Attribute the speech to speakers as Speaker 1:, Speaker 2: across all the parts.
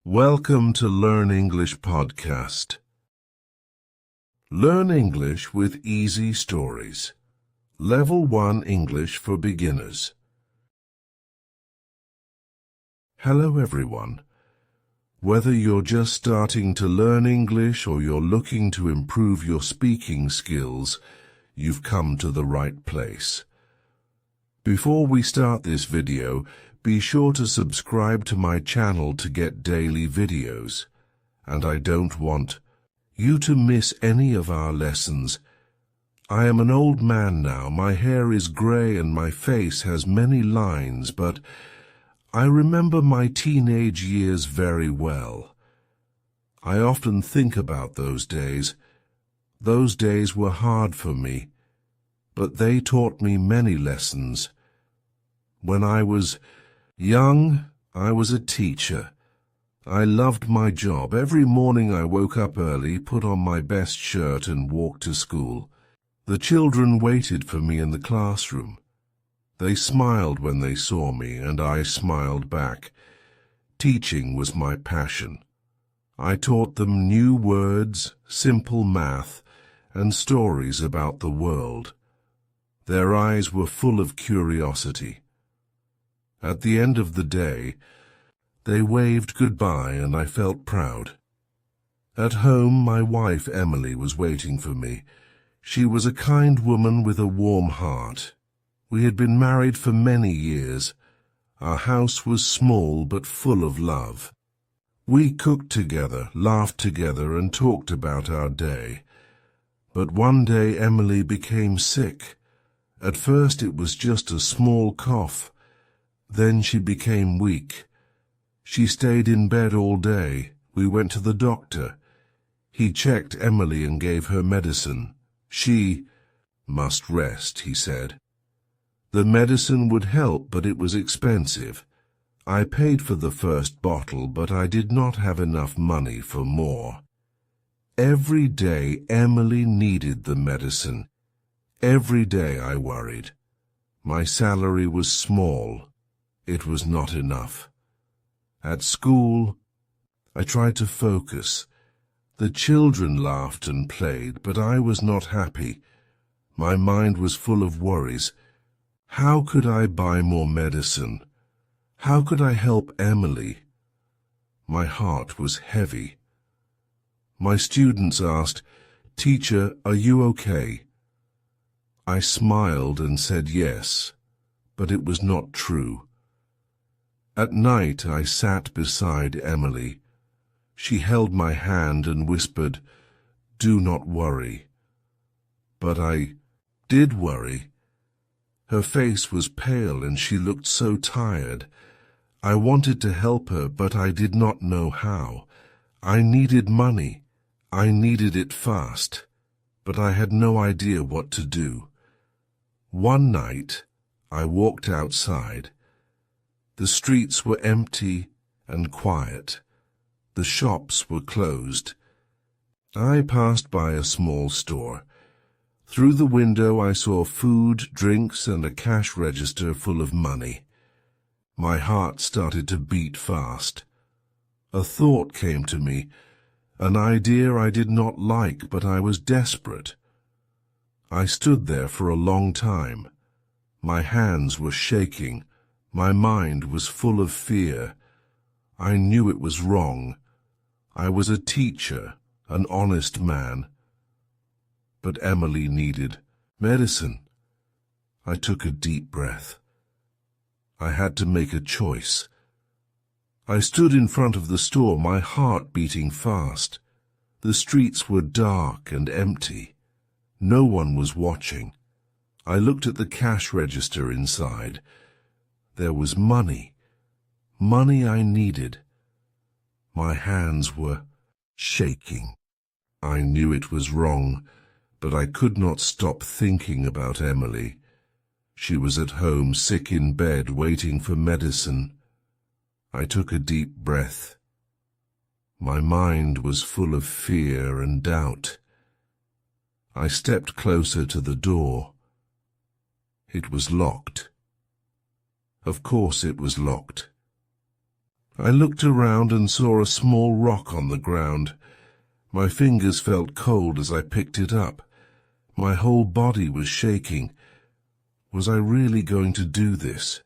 Speaker 1: Welcome to Learn English podcast. Learn English with easy stories. Level 1 English for beginners. Hello everyone. Whether you're just starting to learn English or you're looking to improve your speaking skills, you've come to the right place. Before we start this video, be sure to subscribe to my channel to get daily videos. And I don't want you to miss any of our lessons. I am an old man now, my hair is grey and my face has many lines, but I remember my teenage years very well. I often think about those days. Those days were hard for me, but they taught me many lessons. When I was young, I was a teacher. I loved my job. Every morning I woke up early, put on my best shirt and walked to school. The children waited for me in the classroom. They smiled when they saw me, and I smiled back. Teaching was my passion. I taught them new words, simple math, and stories about the world. Their eyes were full of curiosity. At the end of the day, they waved goodbye and I felt proud. At home, my wife Emily was waiting for me. She was a kind woman with a warm heart. We had been married for many years. Our house was small but full of love. We cooked together, laughed together, and talked about our day. But one day Emily became sick. At first it was just a small cough. Then she became weak. She stayed in bed all day. We went to the doctor. He checked Emily and gave her medicine. She must rest, he said. The medicine would help, but it was expensive. I paid for the first bottle, but I did not have enough money for more. Every day Emily needed the medicine. Every day I worried. My salary was small. It was not enough. At school, I tried to focus. The children laughed and played, but I was not happy. My mind was full of worries. How could I buy more medicine? How could I help Emily? My heart was heavy. My students asked, "Teacher, are you okay?" I smiled and said yes, but it was not true. At night I sat beside Emily. She held my hand and whispered, "Do not worry." But I did worry. Her face was pale and she looked so tired. I wanted to help her, but I did not know how. I needed money. I needed it fast, but I had no idea what to do. One night I walked outside. The streets were empty and quiet. The shops were closed. I passed by a small store. Through the window I saw food, drinks, and a cash register full of money. My heart started to beat fast. A thought came to me, an idea I did not like, but I was desperate. I stood there for a long time. My hands were shaking. My mind was full of fear. I knew it was wrong. I was a teacher, an honest man. But Emily needed medicine. I took a deep breath. I had to make a choice. I stood in front of the store, my heart beating fast. The streets were dark and empty. No one was watching. I looked at the cash register inside. There was money. Money I needed. My hands were shaking. I knew it was wrong, but I could not stop thinking about Emily. She was at home, sick in bed, waiting for medicine. I took a deep breath. My mind was full of fear and doubt. I stepped closer to the door. It was locked. Of course it was locked. I looked around and saw a small rock on the ground. My fingers felt cold as I picked it up. My whole body was shaking. Was I really going to do this?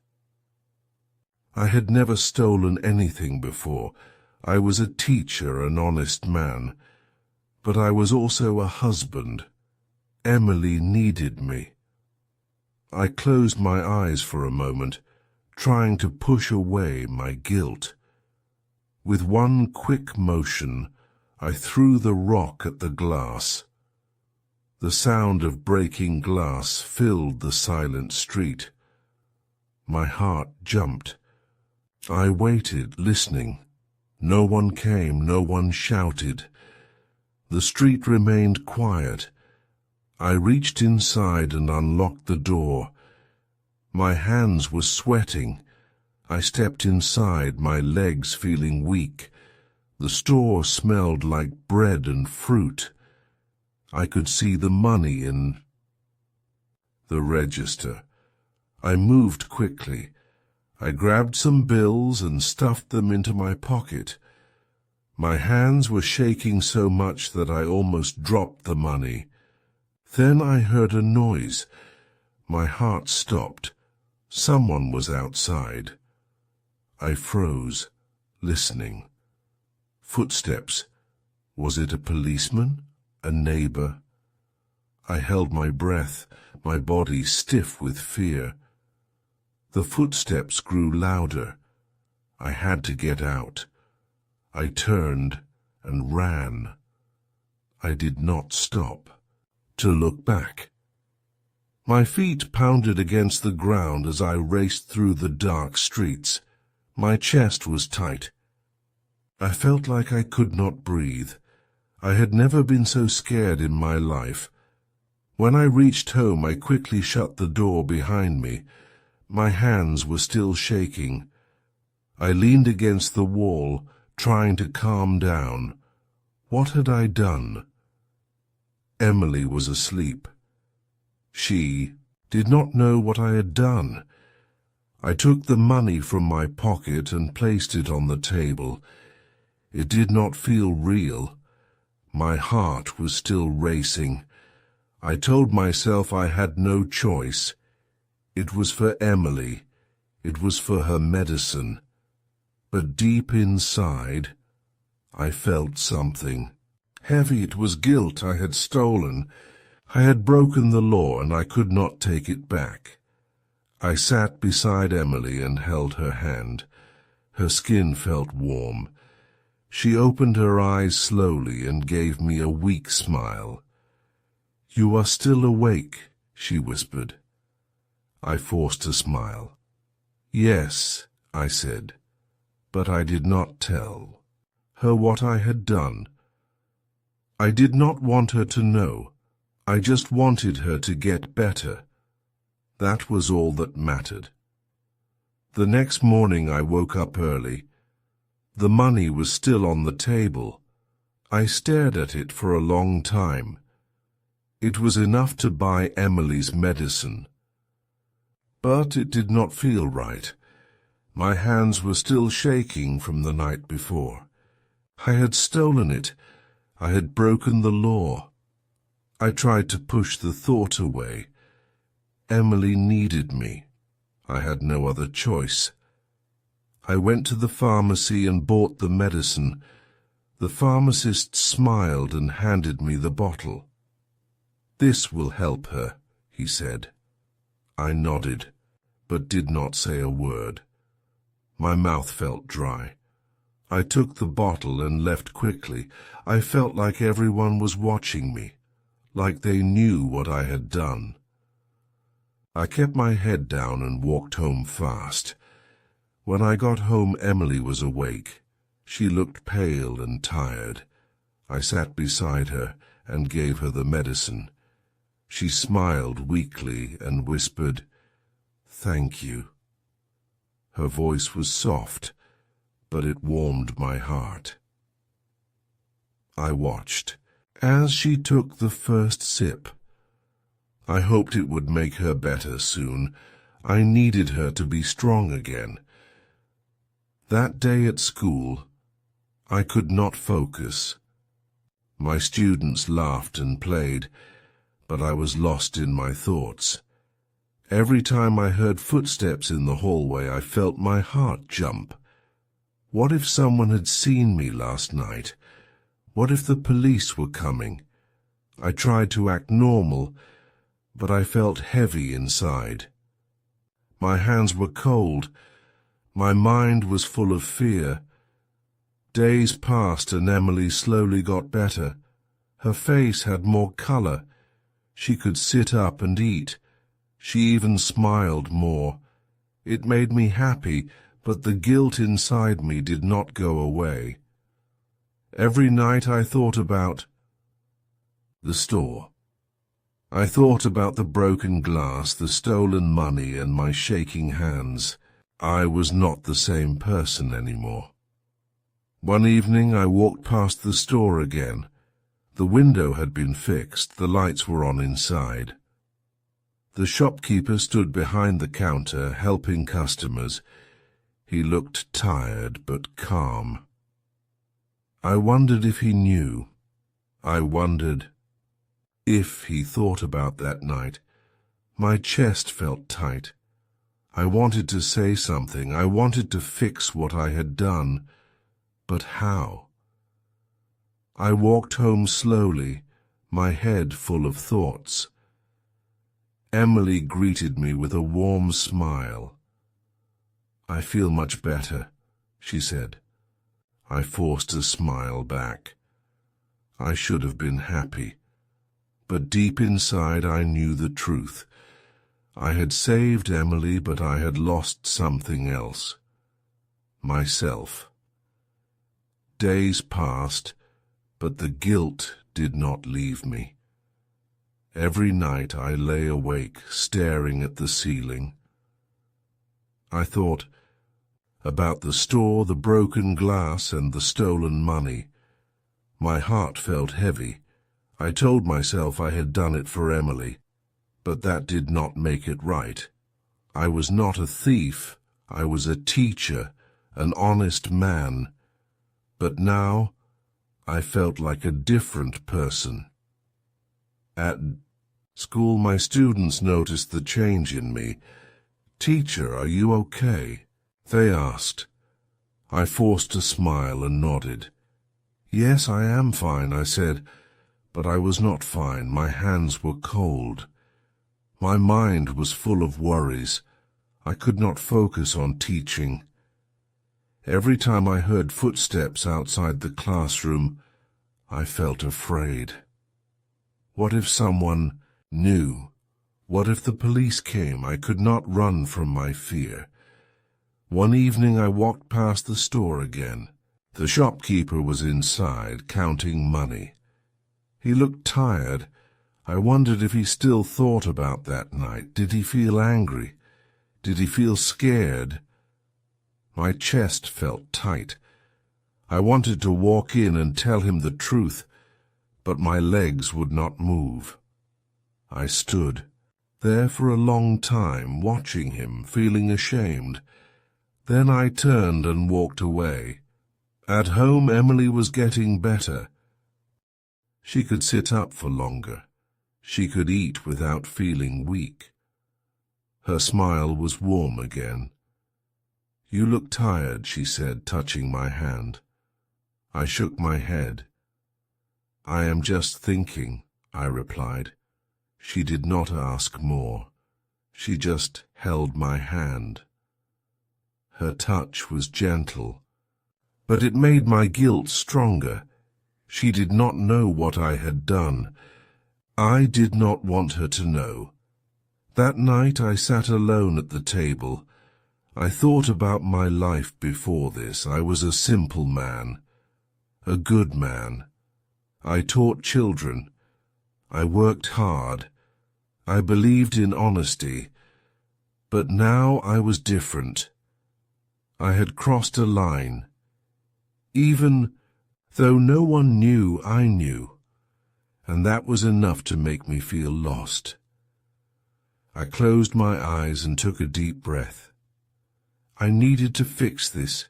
Speaker 1: I had never stolen anything before. I was a teacher, an honest man. But I was also a husband. Emily needed me. I closed my eyes for a moment, trying to push away my guilt. With one quick motion, I threw the rock at the glass. The sound of breaking glass filled the silent street. My heart jumped. I waited, listening. No one came, no one shouted. The street remained quiet. I reached inside and unlocked the door. My hands were sweating. I stepped inside, my legs feeling weak. The store smelled like bread and fruit. I could see the money in the register. I moved quickly. I grabbed some bills and stuffed them into my pocket. My hands were shaking so much that I almost dropped the money. Then I heard a noise. My heart stopped. Someone was outside. I froze, listening. Footsteps. Was it a policeman? A neighbor? I held my breath, my body stiff with fear. The footsteps grew louder. I had to get out. I turned and ran. I did not stop to look back. My feet pounded against the ground as I raced through the dark streets. My chest was tight. I felt like I could not breathe. I had never been so scared in my life. When I reached home, I quickly shut the door behind me. My hands were still shaking. I leaned against the wall, trying to calm down. What had I done? Emily was asleep. She did not know what I had done. I took the money from my pocket and placed it on the table. It did not feel real. My heart was still racing. I told myself I had no choice. It was for Emily. It was for her medicine. But deep inside, I felt something. Heavy, it was guilt. I had stolen. I had broken the law, and I could not take it back. I sat beside Emily and held her hand. Her skin felt warm. She opened her eyes slowly and gave me a weak smile. "You are still awake," she whispered. I forced a smile. "Yes," I said, but I did not tell her what I had done. I did not want her to know. I just wanted her to get better. That was all that mattered. The next morning I woke up early. The money was still on the table. I stared at it for a long time. It was enough to buy Emily's medicine. But it did not feel right. My hands were still shaking from the night before. I had stolen it. I had broken the law. I tried to push the thought away. Emily needed me. I had no other choice. I went to the pharmacy and bought the medicine. The pharmacist smiled and handed me the bottle. "This will help her," he said. I nodded, but did not say a word. My mouth felt dry. I took the bottle and left quickly. I felt like everyone was watching me, like they knew what I had done. I kept my head down and walked home fast. When I got home, Emily was awake. She looked pale and tired. I sat beside her and gave her the medicine. She smiled weakly and whispered, "Thank you." Her voice was soft, but it warmed my heart. I watched as she took the first sip. I hoped it would make her better soon. I needed her to be strong again. That day at school, I could not focus. My students laughed and played, but I was lost in my thoughts. Every time I heard footsteps in the hallway, I felt my heart jump. What if someone had seen me last night? What if the police were coming? I tried to act normal, but I felt heavy inside. My hands were cold. My mind was full of fear. Days passed and Emily slowly got better. Her face had more color. She could sit up and eat. She even smiled more. It made me happy, but the guilt inside me did not go away. Every night I thought about the store. I thought about the broken glass, the stolen money, and my shaking hands. I was not the same person anymore. One evening I walked past the store again. The window had been fixed, the lights were on inside. The shopkeeper stood behind the counter, helping customers. He looked tired but calm. I wondered if he knew. I wondered if he thought about that night. My chest felt tight. I wanted to say something. I wanted to fix what I had done. But how? I walked home slowly, my head full of thoughts. Emily greeted me with a warm smile. "I feel much better," she said. I forced a smile back. I should have been happy. But deep inside I knew the truth. I had saved Emily, but I had lost something else. Myself. Days passed, but the guilt did not leave me. Every night I lay awake, staring at the ceiling. I thought about the store, the broken glass, and the stolen money. My heart felt heavy. I told myself I had done it for Emily, but that did not make it right. I was not a thief. I was a teacher, an honest man. But now I felt like a different person. At school, my students noticed the change in me. "Teacher, are you okay?" they asked. I forced a smile and nodded. "Yes, I am fine," I said, but I was not fine. My hands were cold. My mind was full of worries. I could not focus on teaching. Every time I heard footsteps outside the classroom, I felt afraid. What if someone knew? What if the police came? I could not run from my fear. One evening I walked past the store again. The shopkeeper was inside, counting money. He looked tired. I wondered if he still thought about that night. Did he feel angry? Did he feel scared? My chest felt tight. I wanted to walk in and tell him the truth, but my legs would not move. I stood there for a long time, watching him, feeling ashamed. Then I turned and walked away. At home, Emily was getting better. She could sit up for longer. She could eat without feeling weak. Her smile was warm again. "You look tired," she said, touching my hand. I shook my head. "I am just thinking," I replied. She did not ask more. She just held my hand. Her touch was gentle, but it made my guilt stronger. She did not know what I had done. I did not want her to know. That night I sat alone at the table. I thought about my life before this. I was a simple man, a good man. I taught children. I worked hard. I believed in honesty. But now I was different. I had crossed a line. Even though no one knew, I knew, and that was enough to make me feel lost. I closed my eyes and took a deep breath. I needed to fix this.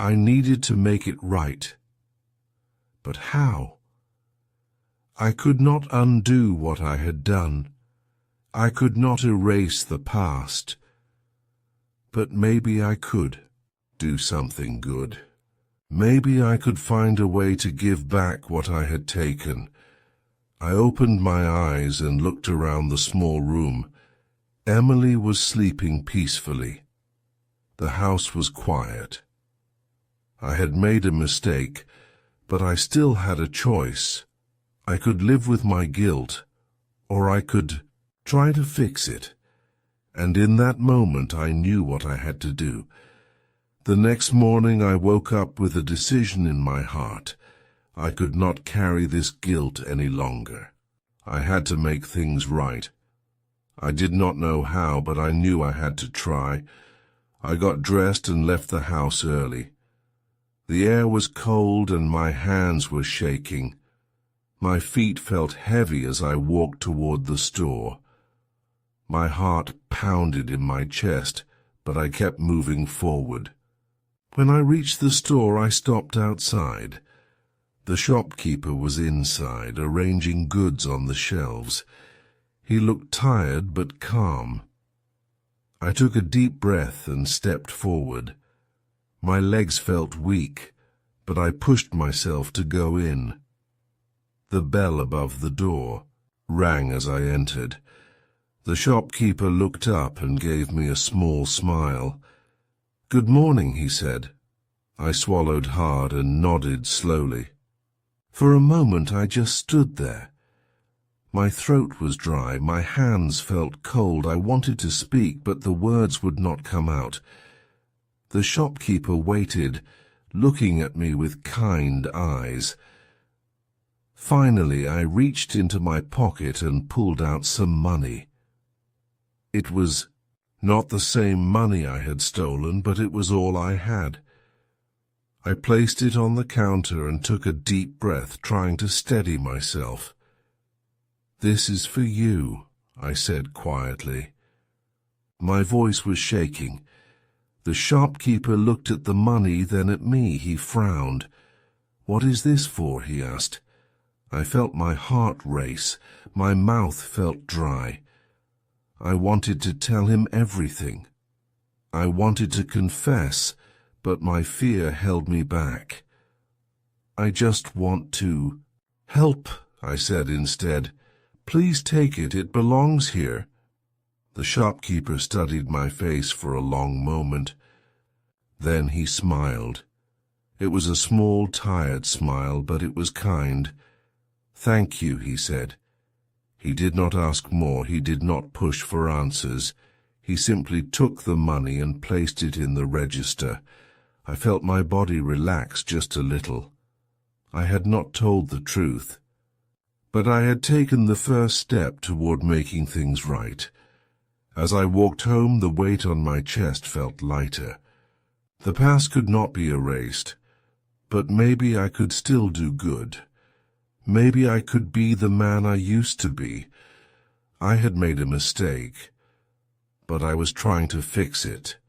Speaker 1: I needed to make it right. But how? I could not undo what I had done. I could not erase the past. But maybe I could do something good. Maybe I could find a way to give back what I had taken. I opened my eyes and looked around the small room. Emily was sleeping peacefully. The house was quiet. I had made a mistake, but I still had a choice. I could live with my guilt, or I could try to fix it. And in that moment I knew what I had to do. The next morning I woke up with a decision in my heart. I could not carry this guilt any longer. I had to make things right. I did not know how, but I knew I had to try. I got dressed and left the house early. The air was cold and my hands were shaking. My feet felt heavy as I walked toward the store. My heart pounded in my chest, but I kept moving forward. When I reached the store, I stopped outside. The shopkeeper was inside, arranging goods on the shelves. He looked tired but calm. I took a deep breath and stepped forward. My legs felt weak, but I pushed myself to go in. The bell above the door rang as I entered. The shopkeeper looked up and gave me a small smile. "Good morning," he said. I swallowed hard and nodded slowly. For a moment I just stood there. My throat was dry, my hands felt cold. I wanted to speak, but the words would not come out. The shopkeeper waited, looking at me with kind eyes. Finally, I reached into my pocket and pulled out some money. It was not the same money I had stolen, but it was all I had. I placed it on the counter and took a deep breath, trying to steady myself. "This is for you," I said quietly. My voice was shaking. The shopkeeper looked at the money, then at me. He frowned. "What is this for?" he asked. I felt my heart race. My mouth felt dry. I wanted to tell him everything. I wanted to confess, but my fear held me back. "I just want to help," I said instead. "Please take it. It belongs here." The shopkeeper studied my face for a long moment. Then he smiled. It was a small, tired smile, but it was kind. "Thank you," he said. He did not ask more. He did not push for answers. He simply took the money and placed it in the register. I felt my body relax just a little. I had not told the truth, but I had taken the first step toward making things right. As I walked home, the weight on my chest felt lighter. The past could not be erased, but maybe I could still do good. Maybe I could be the man I used to be. I had made a mistake, but I was trying to fix it.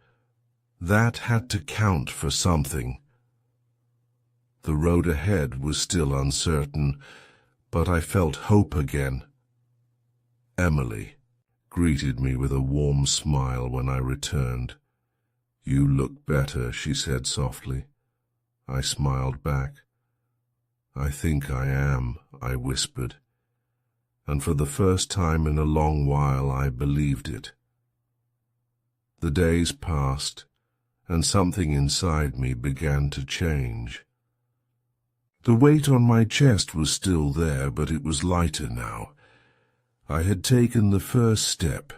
Speaker 1: That had to count for something. The road ahead was still uncertain, but I felt hope again. Emily greeted me with a warm smile when I returned. "You look better," she said softly. I smiled back. "I think I am," I whispered, and for the first time in a long while I believed it. The days passed, and something inside me began to change. The weight on my chest was still there, but it was lighter now. I had taken the first step.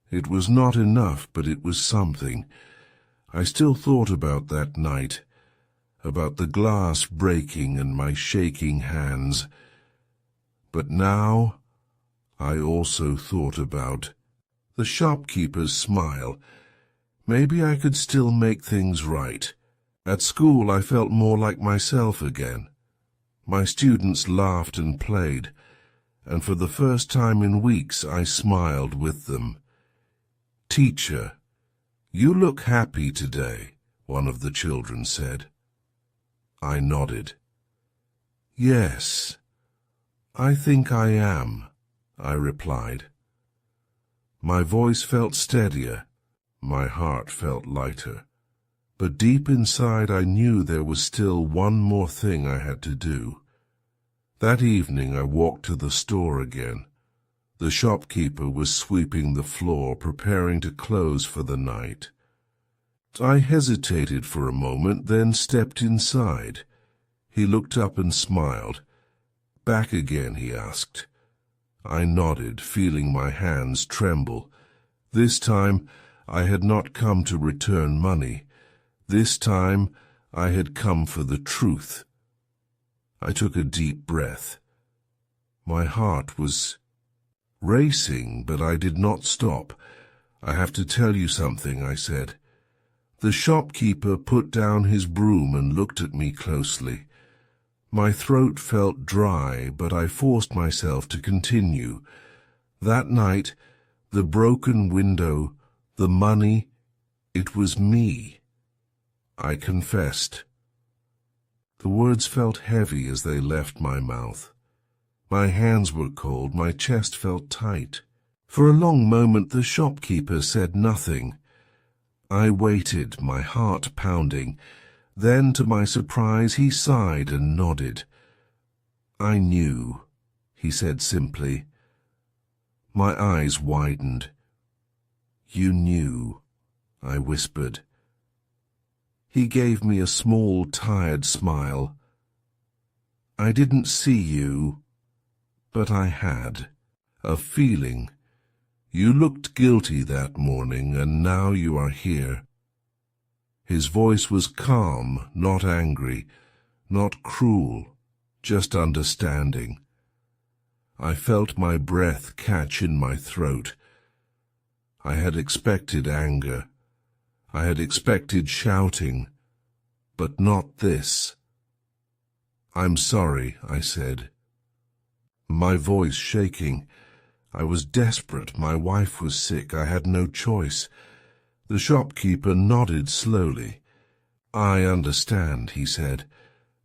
Speaker 1: It was not enough, but it was something. I still thought about that night, about the glass breaking and my shaking hands. But now I also thought about the shopkeeper's smile. Maybe I could still make things right. At school I felt more like myself again. My students laughed and played, and for the first time in weeks I smiled with them. "Teacher, you look happy today. one of the children said. I nodded. Yes, I think I am, I replied. My voice felt steadier, my heart felt lighter, but deep inside I knew there was still one more thing I had to do. That evening I walked to the store again. The shopkeeper was sweeping the floor, preparing to close for the night. I hesitated for a moment, then stepped inside. He looked up and smiled. Back again, he asked. I nodded, feeling my hands tremble. This time I had not come to return money. This time I had come for the truth. I took a deep breath. My heart was racing, but I did not stop. I have to tell you something, I said. The shopkeeper put down his broom and looked at me closely. My throat felt dry, but I forced myself to continue. That night, the broken window, the money, it was me. I confessed. The words felt heavy as they left my mouth. My hands were cold, my chest felt tight. For a long moment the shopkeeper said nothing. I waited, my heart pounding. Then, to my surprise, he sighed and nodded. I knew, he said simply. My eyes widened. You knew, I whispered. He gave me a small, tired smile. I didn't see you, but I had a feeling. You looked guilty that morning, and now you are here. His voice was calm, not angry, not cruel, just understanding. I felt my breath catch in my throat. I had expected anger. I had expected shouting, but not this. I'm sorry, I said. My voice shaking. I was desperate. My wife was sick. I had no choice. The shopkeeper nodded slowly. I understand, he said,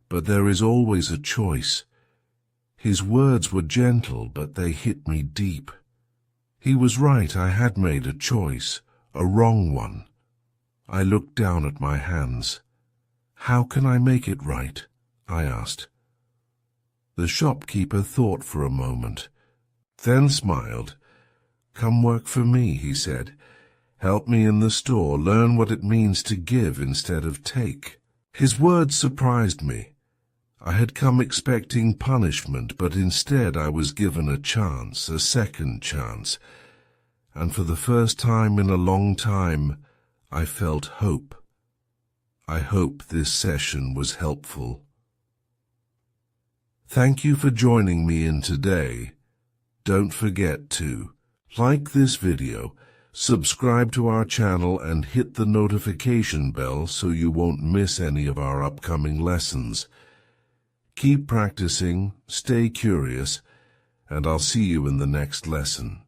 Speaker 1: but there is always a choice. His words were gentle, but they hit me deep. He was right. I had made a choice, a wrong one. I looked down at my hands. How can I make it right? I asked. The shopkeeper thought for a moment, then smiled. Come work for me, he said. Help me in the store, learn what it means to give instead of take. His words surprised me. I had come expecting punishment, but instead I was given a chance, a second chance. And for the first time in a long time, I felt hope. I hope this session was helpful. Thank you for joining me in today. Don't forget to like this video, subscribe to our channel, and hit the notification bell so you won't miss any of our upcoming lessons. Keep practicing, stay curious, and I'll see you in the next lesson.